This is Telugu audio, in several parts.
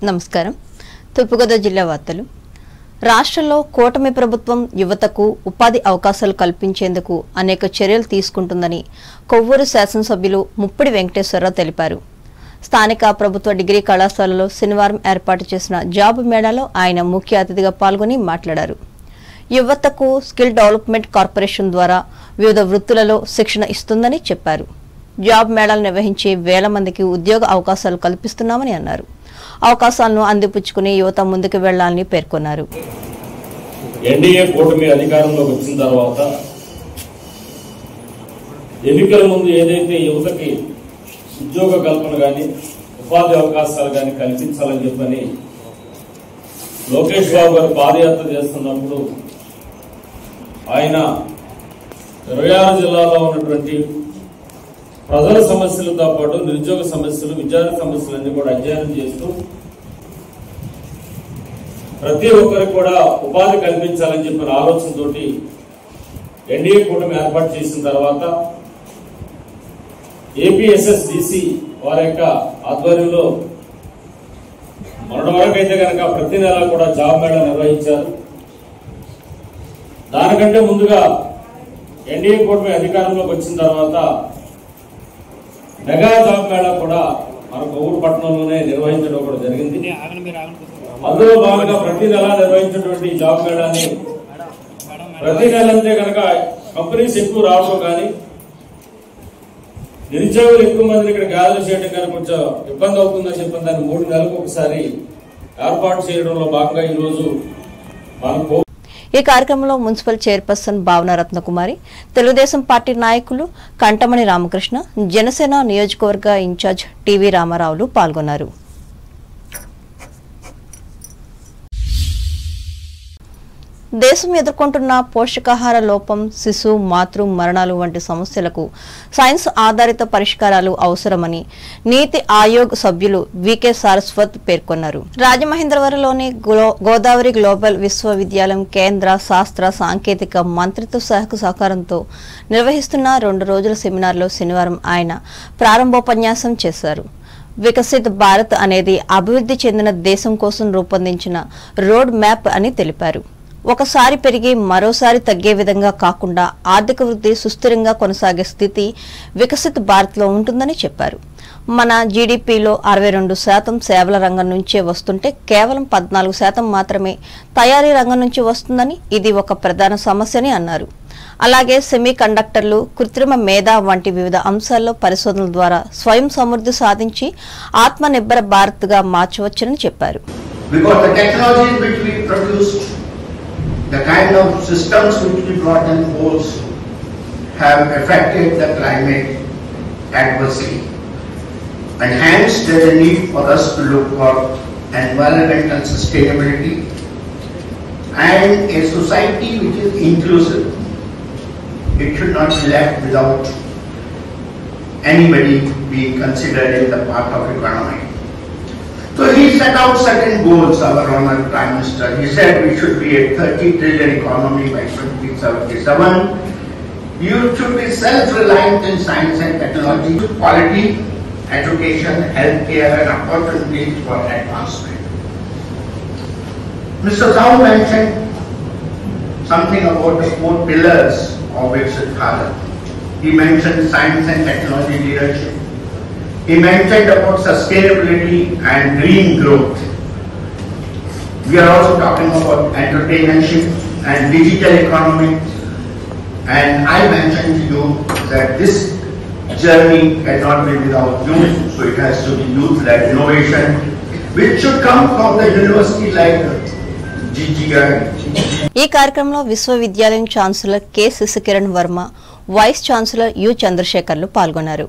నమస్కారం. తూర్పుగోదావరి జిల్లా వార్తలు. రాష్ట్రంలో కూటమి ప్రభుత్వం యువతకు ఉపాధి అవకాశాలు కల్పించేందుకు అనేక చర్యలు తీసుకుంటుందని కొవ్వూరు శాసనసభ్యులు ముప్పిడి వెంకటేశ్వరరావు తెలిపారు. స్థానిక ప్రభుత్వ డిగ్రీ కళాశాలలో శనివారం ఏర్పాటు చేసిన జాబ్ మేళాలో ఆయన ముఖ్య అతిథిగా పాల్గొని మాట్లాడారు. యువతకు స్కిల్ డెవలప్మెంట్ కార్పొరేషన్ ద్వారా వివిధ వృత్తులలో శిక్షణ ఇస్తుందని చెప్పారు. జాబ్ మేళాలు నిర్వహించి వేల మందికి ఉద్యోగ అవకాశాలు కల్పిస్తున్నామని అన్నారు. అవకాశాలను అందిపుచ్చుకుని యువత ముందుకు వెళ్లాలని పేర్కొన్నారు. ఎన్డీఏ కూటమి అధికారంలోకి వచ్చిన తర్వాత ఎన్నికల ముందు ఏదైతే యువతకి ఉద్యోగ కల్పన కానీ ఉపాధి అవకాశాలు కానీ కల్పించాలని చెప్పని లోకేష్ బాబు గారు పాదయాత్ర చేస్తున్నప్పుడు ఆయన 26 జిల్లాలో ఉన్నటువంటి ప్రజల సమస్యలతో పాటు నిరుద్యోగ సమస్యలు, విద్యార్థి సమస్యలన్నీ కూడా అధ్యయనం చేస్తూ ప్రతి ఒక్కరికి కూడా ఉపాధి కల్పించాలని చెప్పిన ఆలోచనతోటి ఎన్డీఏ కూటమి ఏర్పాటు చేసిన తర్వాత ఏపీఎస్ఎస్డిసి వారి యొక్క ఆధ్వర్యంలో మొన్నటి వరకు అయితే కనుక ప్రతి నెల కూడా జాబ్ మేళా నిర్వహించారు. దానికంటే ముందుగా ఎన్డీఏ కూటమి అధికారంలోకి వచ్చిన తర్వాత మెగా జాబ్ మేళా కూడా మన కొవ్వూరు పట్టణంలోనే నిర్వహించడం కూడా జరిగింది. అందులో భాగంగా ప్రతి నెల నిర్వహించినటువంటి జాబ్ మేళాని ప్రతి నెల అంటే కనుక కంపెనీస్ ఎక్కువ రావడం కానీ నిరుద్యోగులు ఎక్కువ మందిని ఇక్కడ గ్యాదర్ చేయడం కానీ కొంచెం ఇబ్బంది అవుతుందని చెప్పిన దాన్ని 3 నెలలకు ఒకసారి ఏర్పాటు చేయడంలో భాగంగా ఈరోజు మనకు ఈ కార్యక్రమంలో మున్సిపల్ చైర్పర్సన్ భావన రత్నకుమారి, తెలుగుదేశం పార్టీ నాయకులు కంటమణి రామకృష్ణ, జనసేన నియోజకవర్గ ఇన్ఛార్జ్ టీవీ రామారావులు పాల్గొన్నారు. దేశం ఎదుర్కొంటున్న పోషకాహార లోపం, శిశు మాతృ మరణాలు వంటి సమస్యలకు సైన్స్ ఆధారిత పరిష్కారాలు అవసరమని నీతి ఆయోగ్ సభ్యులు వికే సారస్వత్ పేర్కొన్నారు. రాజమహేంద్రవరంలోని గోదావరి గ్లోబల్ విశ్వవిద్యాలయం కేంద్ర శాస్త్ర సాంకేతిక మంత్రిత్వ శాఖ సహకారంతో నిర్వహిస్తున్న 2 రోజుల సెమినార్లో శనివారం ఆయన ప్రారంభోపన్యాసం చేశారు. వికసిత్ భారత్ అనేది అభివృద్ధి చెందిన దేశం కోసం రూపొందించిన రోడ్ మ్యాప్ అని తెలిపారు. ఒకసారి పెరిగి మరోసారి తగ్గే విధంగా కాకుండా ఆర్థిక వృద్ధి సుస్థిరంగా కొనసాగే స్థితి వికసిత్ భారత్లో ఉంటుందని చెప్పారు. మన జీడీపీలో 62% సేవల రంగం నుంచే వస్తుంటే కేవలం 14% మాత్రమే తయారీ రంగం నుంచి వస్తుందని, ఇది ఒక ప్రధాన సమస్యని అన్నారు. అలాగే సెమీ కండక్టర్లు, కృత్రిమ మేధ వంటి వివిధ అంశాల్లో పరిశోధనల ద్వారా స్వయం సమృద్ధి సాధించి ఆత్మనిర్భర భారత్ గా మార్చవచ్చునని చెప్పారు. The kind of systems which we brought in force have affected the climate adversely, and hence there is a need for us to look for environmental sustainability and a society which is inclusive. It should not be left without anybody being considered in the path of economy. So he set out certain goals, our Honourable Prime Minister. He said we should be a 30 trillion economy by 2077. You should be self-reliant in science and technology, quality, education, healthcare and opportunities for advancement. Mr. Rao mentioned something about the 4 pillars of Viksit Bharat. He mentioned science and technology leadership. He mentioned about sustainability and green growth. We are also talking about entrepreneurship and digital economy. And I mentioned to you that this journey cannot be without youth, so it has to be youth-led innovation, which should come from the university like GGI. ఈ కార్యక్రమంలో విశ్వవిద్యాలయం chancellor K Sasikiran Varma, vice chancellor U చంద్రశేఖర్లు పాల్గొన్నారు.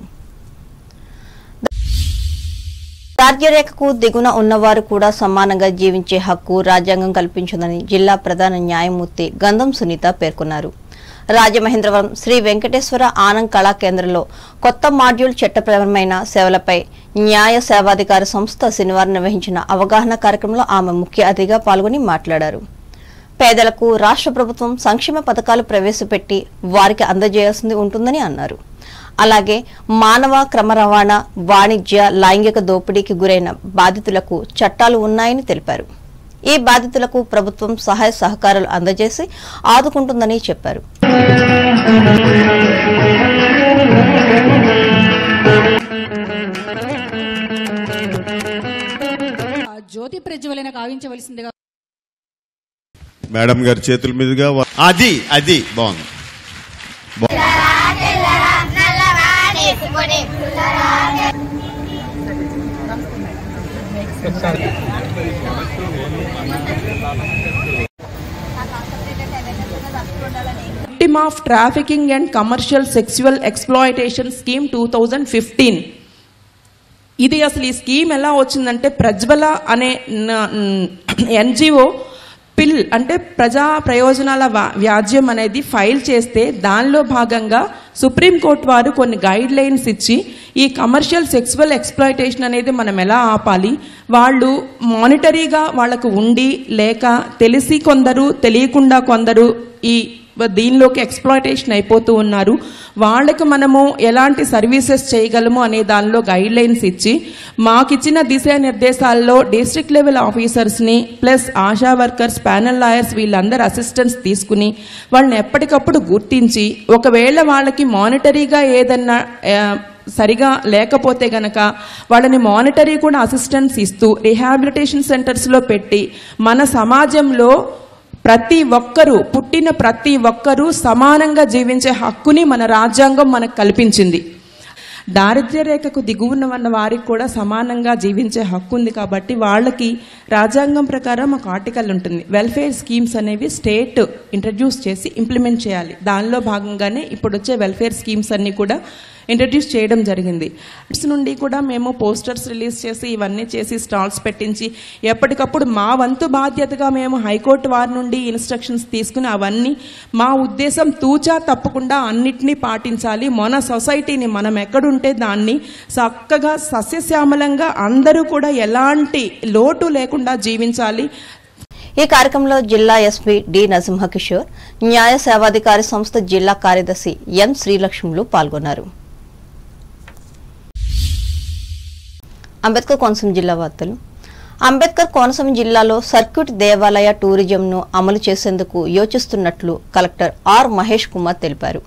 దార్ఢ్యరేఖకు దిగున ఉన్నవారు కూడా సమానంగా జీవించే హక్కు రాజ్యాంగం కల్పించిందని జిల్లా ప్రధాన న్యాయమూర్తి గంధం సునీత పేర్కొన్నారు. రాజమహేంద్రవరం శ్రీ వెంకటేశ్వర ఆనంద్ కళా కేంద్రంలో కొత్త మాడ్యూల్ చట్టపరమైన సేవలపై న్యాయ సేవాధికార సంస్థ శనివారం నిర్వహించిన అవగాహన కార్యక్రమంలో ఆమె ముఖ్య అతిథిగా పాల్గొని మాట్లాడారు. పేదలకు రాష్ట్ర ప్రభుత్వం సంక్షేమ పథకాలు ప్రవేశపెట్టి వారికి అందజేయాల్సింది ఉంటుందని అన్నారు. అలాగే మానవ క్రమ రవాణా, వాణిజ్య, లైంగిక దోపిడీకి గురైన బాధితులకు చట్టాలు ఉన్నాయని తెలిపారు. ఈ బాధితులకు ప్రభుత్వం సహాయ సహకారాలు అందజేసి ఆదుకుంటుందని చెప్పారు. జ్యోతి ప్రజ్వలన కావించవలసిందిగా మేడం గారి చేతుల మీదుగా అది బాగుంది. Victim of Trafficking and Commercial Sexual Exploitation Scheme 2015. ఇది అసలు ఈ స్కీమ్ ఎలా వచ్చిందంటే ప్రజ్వల అనే ఎన్జిఓ పిల్ అంటే ప్రజా ప్రయోజనాల వ్యాజ్యం అనేది ఫైల్ చేస్తే దానిలో భాగంగా సుప్రీంకోర్టు వారు కొన్ని గైడ్ లైన్స్ ఇచ్చి ఈ కమర్షియల్ సెక్సువల్ ఎక్స్ప్లాయిటేషన్ అనేది మనం ఎలా ఆపాలి, వాళ్ళు మానిటరీగా వాళ్ళకు ఉండి లేక తెలిసి కొందరు తెలియకుండా కొందరు ఈ దీనిలోకి ఎక్స్ప్లాయిటేషన్ అయిపోతూ ఉన్నారు, వాళ్ళకి మనము ఎలాంటి సర్వీసెస్ చేయగలము అనే దానిలో గైడ్ లైన్స్ ఇచ్చి మాకిచ్చిన దిశానిర్దేశాల్లో డిస్ట్రిక్ట్ లెవెల్ ఆఫీసర్స్ని plus ASHA workers, panel lawyers వీళ్ళందరూ అసిస్టెన్స్ తీసుకుని వాళ్ళని ఎప్పటికప్పుడు గుర్తించి ఒకవేళ వాళ్ళకి మానిటరీగా ఏదన్నా సరిగా లేకపోతే గనక వాళ్ళని మానిటరీ కూడా అసిస్టెన్స్ ఇస్తూ రిహాబిలిటేషన్ సెంటర్స్లో పెట్టి మన సమాజంలో ప్రతి ఒక్కరూ పుట్టిన ప్రతి ఒక్కరూ సమానంగా జీవించే హక్కుని మన రాజ్యాంగం మనకు కల్పించింది. దారిద్ర్య రేఖకు దిగువన ఉన్న వారికి కూడా సమానంగా జీవించే హక్కు ఉంది కాబట్టి వాళ్ళకి రాజ్యాంగం ప్రకారం ఒక ఆర్టికల్ ఉంటుంది. వెల్ఫేర్ స్కీమ్స్ అనేవి స్టేట్ ఇంట్రడ్యూస్ చేసి ఇంప్లిమెంట్ చేయాలి. దానిలో భాగంగానే ఇప్పుడు వచ్చే వెల్ఫేర్ స్కీమ్స్ అన్నీ కూడా ఇంట్రడ్యూస్ చేయడం జరిగింది. ఇట్స్ నుండి కూడా మేము పోస్టర్స్ రిలీజ్ చేసి ఇవన్నీ చేసి స్టాల్స్ పెట్టించి ఎప్పటికప్పుడు మా వంతు బాధ్యతగా మేము హైకోర్టు వారి నుండి ఇన్స్ట్రక్షన్స్ తీసుకుని అవన్నీ మా ఉద్దేశం తూచా తప్పకుండా అన్నిటినీ పాటించాలి. మన సొసైటీని మనం ఎక్కడుంటే దాన్ని చక్కగా సస్యశ్యామలంగా అందరూ కూడా ఎలాంటి లోటు లేకుండా జీవించాలి. ఈ కార్యక్రమంలో జిల్లా ఎస్పీ డి నరసింహకిషోర్, న్యాయ సేవాధికారి సంస్థ జిల్లా కార్యదర్శి ఎన్ శ్రీలక్ష్ములు పాల్గొన్నారు. అంబేద్కర్ కోనసీమ జిల్లా వార్తలు. అంబేద్కర్ కోనసీమ జిల్లాలో సర్క్యూట్ దేవాలయ టూరిజంను అమలు చేసేందుకు యోచిస్తున్నట్లు కలెక్టర్ ఆర్ మహేష్ కుమార్ తెలిపారు.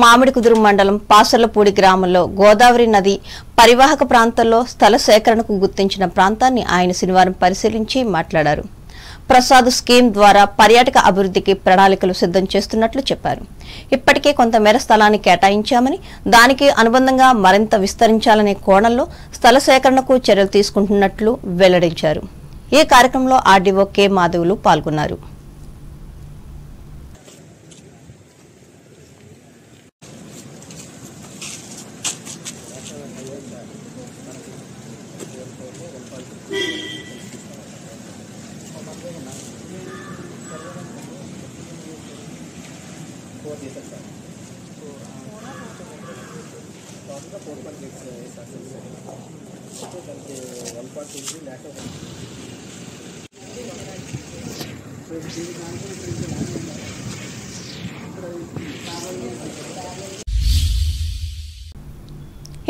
మామిడికుదురు మండలం పాసర్లపూడి గ్రామంలో గోదావరి నది పరివాహక ప్రాంతంలో స్థల సేకరణకు గుర్తించిన ప్రాంతాన్ని ఆయన శనివారం పరిశీలించి మాట్లాడారు. ప్రసాద్ స్కీమ్ ద్వారా పర్యాటక అభివృద్ధికి ప్రణాళికలు సిద్ధం చేస్తున్నట్లు చెప్పారు. ఇప్పటికే కొంతమేర స్థలాన్ని కేటాయించామని దానికి అనుబంధంగా మరింత విస్తరించాలనే కోణంలో స్థల సేకరణకు చర్యలు తీసుకుంటున్నట్లు వెల్లడించారు. ఈ కార్యక్రమంలో ఆర్డీఓ కె మాధవులు పాల్గొన్నారు.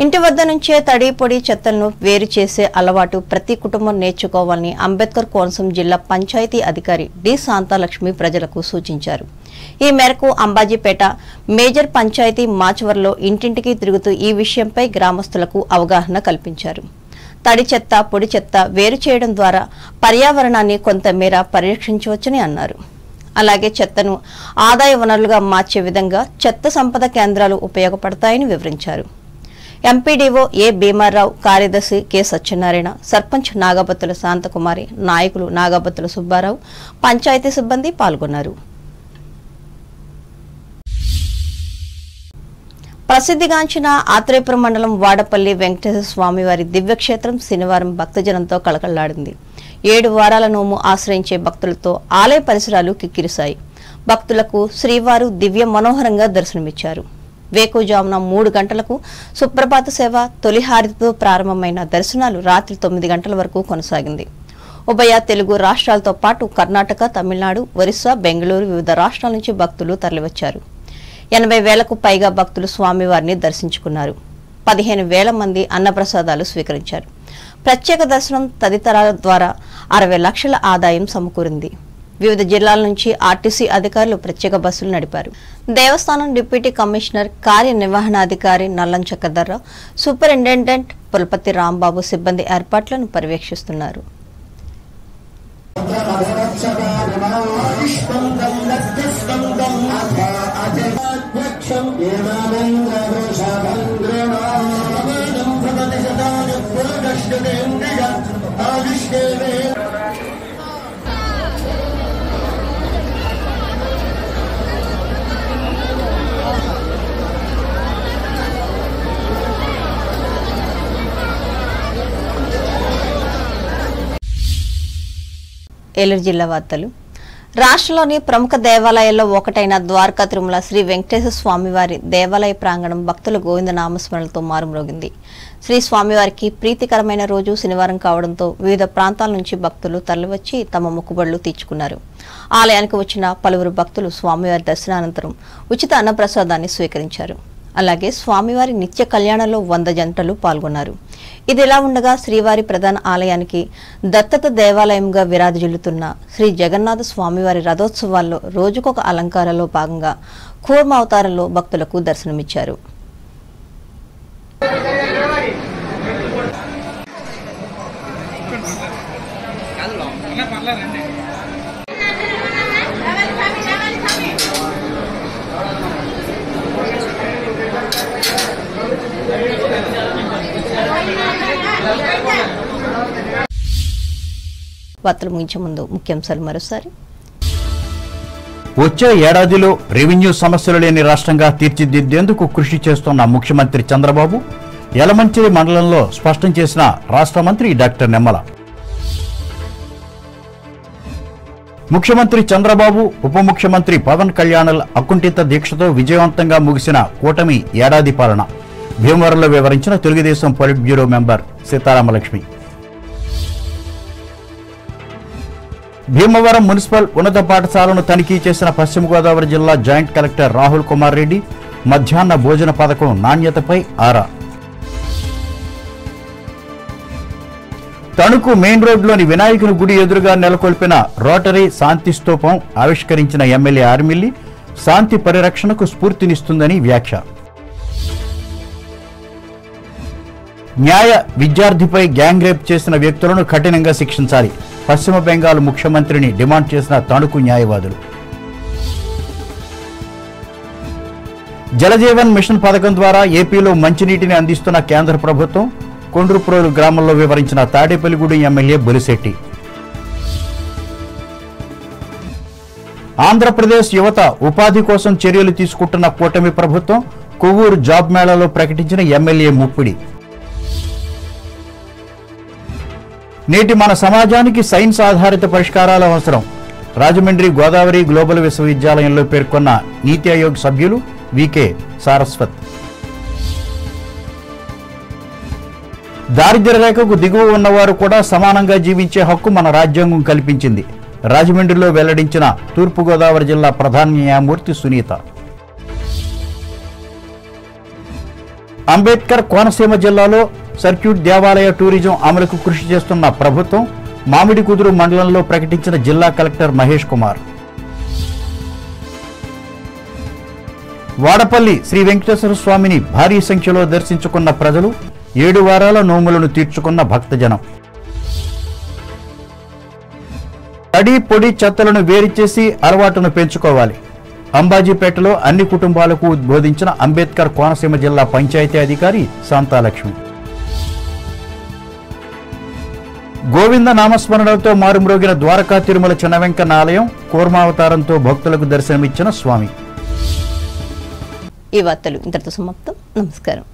ఇంటి వద్ద నుంచే తడి పొడి చెత్తలను వేరు చేసే అలవాటు ప్రతి కుటుంబం నేర్చుకోవాలని అంబేద్కర్ కోనసీమ జిల్లా పంచాయతీ అధికారి డి శాంతాలక్ష్మి ప్రజలకు సూచించారు. ఈ మేరకు అంబాజీపేట మేజర్ పంచాయతీ మాచవరంలో ఇంటింటికి తిరుగుతూ ఈ విషయంపై గ్రామస్తులకు అవగాహన కల్పించారు. తడి చెత్త, పొడి చెత్త వేరు చేయడం ద్వారా పర్యావరణాన్ని కొంతమేర పరిరక్షించవచ్చని అన్నారు. అలాగే చెత్తను ఆదాయ వనరులుగా మార్చే విధంగా చెత్త సంపద కేంద్రాలు ఉపయోగపడతాయని వివరించారు. ఎంపీడీఓ ఏ భీమారావు, కార్యదర్శి కె సత్యనారాయణ, సర్పంచ్ నాగబత్తుల శాంతకుమారి, నాయకులు నాగబత్తుల సుబ్బారావు, పంచాయతీ సిబ్బంది పాల్గొన్నారు. ప్రసిద్ధిగాంచిన ఆత్రేయపురం మండలం వాడపల్లి వెంకటేశ్వర స్వామివారి దివ్యక్షేత్రం శనివారం భక్తజనంతో కళకళలాడింది. 7 వారాల నోము ఆశ్రయించే భక్తులతో ఆలయ పరిసరాలు కిక్కిరిశాయి. భక్తులకు శ్రీవారు దివ్య మనోహరంగా దర్శనమిచ్చారు. వేకువజామున 3 గంటలకు సుప్రభాత సేవ, తొలి హారతితో ప్రారంభమైన దర్శనాలు రాత్రి 9 గంటల వరకు కొనసాగింది. ఉభయ తెలుగు రాష్ట్రాలతో పాటు కర్ణాటక, తమిళనాడు, ఒరిస్సా, బెంగళూరు వివిధ రాష్ట్రాల నుంచి భక్తులు తరలివచ్చారు. 80,000కు పైగా భక్తులు స్వామివారిని దర్శించుకున్నారు. 15,000 మంది అన్నప్రసాదాలు స్వీకరించారు. ప్రత్యేక దర్శనం తదితరాల ద్వారా 60 లక్షల ఆదాయం సమకూరింది. వివిధ జిల్లాల నుంచి ఆర్టీసీ అధికారులు ప్రత్యేక బస్సులు నడిపారు. దేవస్థానం డిప్యూటీ కమిషనర్ కార్యనిర్వహణాధికారి నల్లం చక్రధర్రావు, సూపరింటెండెంట్ పులపతి రాంబాబు సిబ్బంది ఏర్పాట్లను పర్యవేక్షిస్తున్నారు. ఏలూరు జిల్లా వార్తలు. రాష్ట్రంలోని ప్రముఖ దేవాలయాల్లో ఒకటైన ద్వారకా తిరుమల శ్రీ వెంకటేశ్వర స్వామివారి దేవాలయ ప్రాంగణం భక్తుల గోవింద నామస్మరణలతో మారుమ్రోగింది. శ్రీ స్వామివారికి ప్రీతికరమైన రోజు శనివారం కావడంతో వివిధ ప్రాంతాల నుంచి భక్తులు తరలివచ్చి తమ మొక్కుబడులు తీర్చుకున్నారు. ఆలయానికి వచ్చిన పలువురు భక్తులు స్వామివారి దర్శనానంతరం ఉచిత అన్నప్రసాదాన్ని స్వీకరించారు. అలాగే స్వామివారి నిత్య కళ్యాణంలో 100 జంటలు పాల్గొన్నారు. ఇదిలా ఉండగా శ్రీవారి ప్రధాన ఆలయానికి దత్తత దేవాలయంగా విరాజిల్లుతున్న శ్రీ జగన్నాథ స్వామివారి రథోత్సవాల్లో రోజుకొక అలంకారంలో భాగంగా కూర్మ అవతారంలో భక్తులకు దర్శనమిచ్చారు. వార్తలు ముగించే ముందు ముఖ్యాంశాలు మరోసారి. వచ్చే ఏడాదిలో రెవెన్యూ సమస్యలు లేని రాష్ట్రంగా తీర్చిదిద్దేందుకు కృషి చేస్తున్న ముఖ్యమంత్రి చంద్రబాబు యలమంచిలి మండలంలో స్పష్టం చేసిన రాష్ట్ర మంత్రి డాక్టర్ నిమ్మల. ముఖ్యమంత్రి చంద్రబాబు ఉప ముఖ్యమంత్రి పవన్ కళ్యాణ్ల అకుంఠిత దీక్షతో విజయవంతంగా ముగిసిన కూటమి ఏడాది పాలన భీమవరంలో వివరించిన Telugu Desam polit bureau member Seetharamalakshmi. Bhimavaram municipal ఉన్నత పాఠశాలను తనిఖీ చేసిన పశ్చిమ గోదావరి జిల్లా జాయింట్ కలెక్టర్ రాహుల్ కుమార్ రెడ్డి మధ్యాహ్న భోజన పథకం నాణ్యతపై ఆరా. తణుకు మెయిన్ రోడ్లోని వినాయకుని గుడి ఎదురుగా నెలకొల్పిన రోటరీ శాంతి స్తూపం ఆవిష్కరించిన ఎమ్మెల్యే ఆర్మిల్లి శాంతి పరిరక్షణకు స్ఫూర్తినిస్తుందని వ్యాఖ్య. న్యాయ విద్యార్థిపై గ్యాంగ్ రేప్ చేసిన వ్యక్తులను కఠినంగా శిక్షించాలి పశ్చిమ బెంగాల్ ముఖ్యమంత్రిని డిమాండ్ చేసిన తణుకు న్యాయవాదులు. జలజీవన్ మిషన్ పథకం ద్వారా ఏపీలో మంచినీటిని అందిస్తున్న కేంద్ర ప్రభుత్వం కొండ్రుప్రోలు గ్రామంలో వివరించిన తాడేపల్లిగూడెం ఎమ్మెల్యే బొలిశెట్టి. ఆంధ్రప్రదేశ్ యువత ఉపాధి కోసం చర్యలు తీసుకుంటున్న కూటమి ప్రభుత్వం కొవ్వూరు జాబ్ మేళాలో ప్రకటించిన ఎమ్మెల్యే ముప్పిడి. నేటి మన సమాజానికి సైన్స్ ఆధారిత పరిష్కారాలు అవసరం రాజమండ్రి గోదావరి గ్లోబల్ విశ్వవిద్యాలయంలో పేర్కొన్న నీతి ఆయోగ్ సభ్యులు వికే సారస్వత్. దారిద్ర్య రేఖకు దిగువ ఉన్నవారు కూడా సమానంగా జీవించే హక్కు మన రాజ్యాంగం కల్పించింది రాజమండ్రిలో వెల్లడించిన తూర్పుగోదావరి జిల్లా ప్రధాన న్యాయమూర్తి సునీత. అంబేద్కర్ కోనసీమ జిల్లాలో సర్క్యూట్ దేవాలయ టూరిజం అమలుకు కృషి చేస్తున్న ప్రభుత్వం మామిడి కుదురు మండలంలో ప్రకటించిన జిల్లా కలెక్టర్ మహేష్ కుమార్. వాడపల్లి శ్రీ వెంకటేశ్వర స్వామిని భారీ సంఖ్యలో దర్శించుకున్న ప్రజలు 7 వారాల నోములను తీర్చుకున్న భక్తజనం. తడి పొడి చెత్తలను వేరు చేసి అలవాటును పెంచుకోవాలి అంబాజీపేటలో అన్ని కుటుంబాలకు ఉద్బోధించిన అంబేద్కర్ కోనసీమ జిల్లా పంచాయతీ అధికారి శాంతాలక్ష్మి. గోవింద నామస్మరణలతో మారుమ్రోగిన ద్వారకా తిరుమల చిన్న వెంకన్న ఆలయం కూర్మావతారంతో భక్తులకు దర్శనమిచ్చిన స్వామి. ఈ వార్తలు ఇంతటితో సమాప్తం. నమస్కారం.